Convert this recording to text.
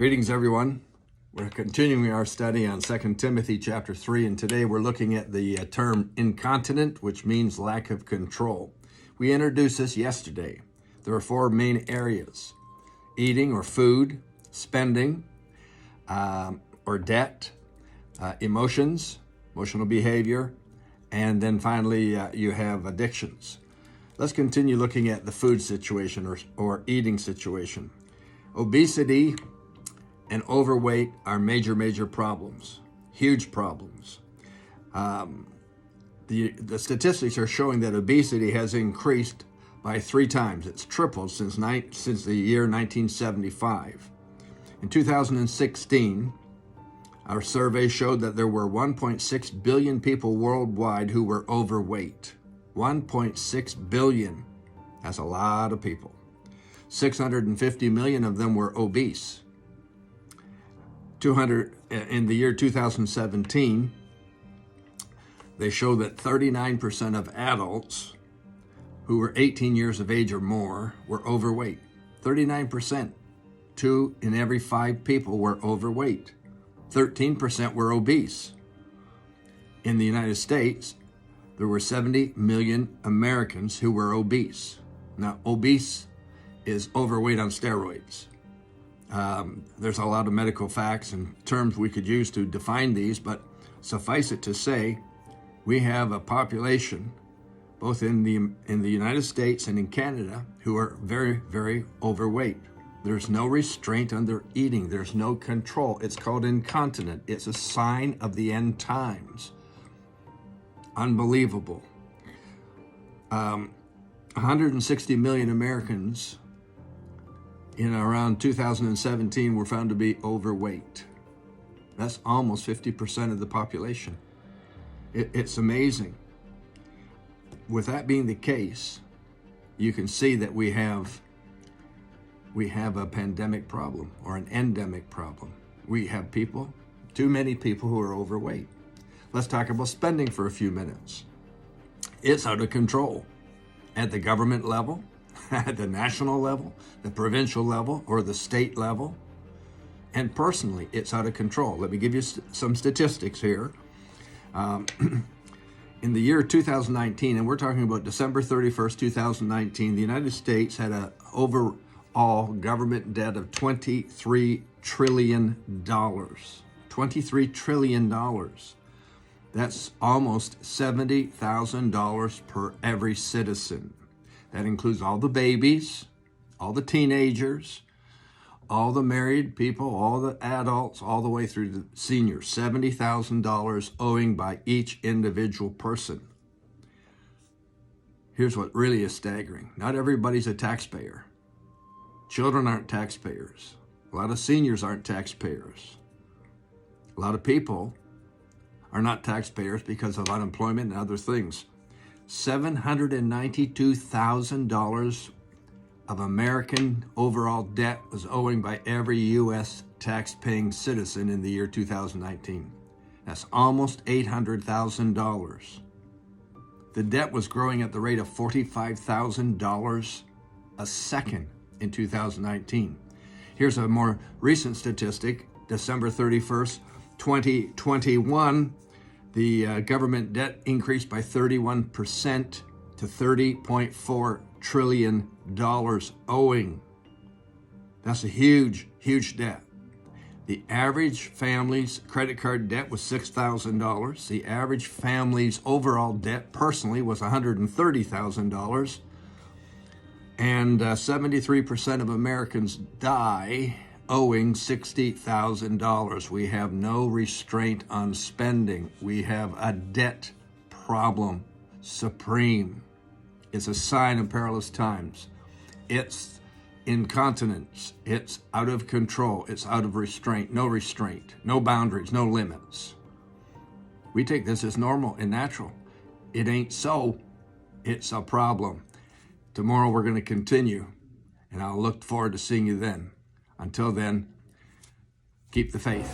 Greetings, everyone. We're continuing our study on 2 Timothy chapter 3, and today we're looking at the term incontinent, which means lack of control. We introduced this yesterday. There are four main areas: eating or food, spending or debt, emotions, emotional behavior, and then finally you have addictions. Let's continue looking at the food situation or eating situation. Obesity and overweight are major problems, huge problems. The statistics are showing that obesity has increased by 3 times. It's tripled since the year 1975. In 2016, our survey showed that there were 1.6 billion people worldwide who were overweight. 1.6 billion. That's a lot of people. 650 million of them were obese. In the year 2017, they show that 39% of adults who were 18 years of age or more were overweight. 39%. 2 in every 5 people were overweight. 13% were obese. In the United States, there were 70 million Americans who were obese. Now, obese is overweight on steroids. There's a lot of medical facts and terms we could use to define these, but suffice it to say, we have a population, both in the United States and in Canada, who are very overweight. There's no restraint on their eating. There's no control. It's called incontinent. It's a sign of the end times. Unbelievable. 160 million Americans in around 2017 were found to be overweight. That's almost 50% of the population. It's amazing. With that being the case, you can see that we have a pandemic problem or an endemic problem. We have too many people who are overweight. Let's talk about spending for a few minutes. It's out of control at the government level, at the national level, the provincial level, or the state level. And personally, it's out of control. Let me give you some statistics here. In the year 2019, and we're talking about December 31st, 2019, the United States had an overall government debt of $23 trillion. $23 trillion. That's almost $70,000 per every citizen. That includes all the babies, all the teenagers, all the married people, all the adults, all the way through the seniors. $70,000 owing by each individual person. Here's what really is staggering. Not everybody's a taxpayer. Children aren't taxpayers. A lot of seniors aren't taxpayers. A lot of people are not taxpayers because of unemployment and other things. $792,000 of American overall debt was owing by every U.S. tax-paying citizen in the year 2019. That's almost $800,000. The debt was growing at the rate of $45,000 a second in 2019. Here's a more recent statistic, December 31st, 2021. The government debt increased by 31% to $30.4 trillion owing. That's a huge debt. The average family's credit card debt was $6,000. The average family's overall debt personally was $130,000. And 73% of Americans die owing $60,000. We have no restraint on spending. We have a debt problem supreme. It's a sign of perilous times. It's incontinence. It's out of control. It's out of restraint, no boundaries, no limits. We take this as normal and natural. It ain't so. It's a problem. Tomorrow we're going to continue, and I'll look forward to seeing you then. Until then, keep the faith.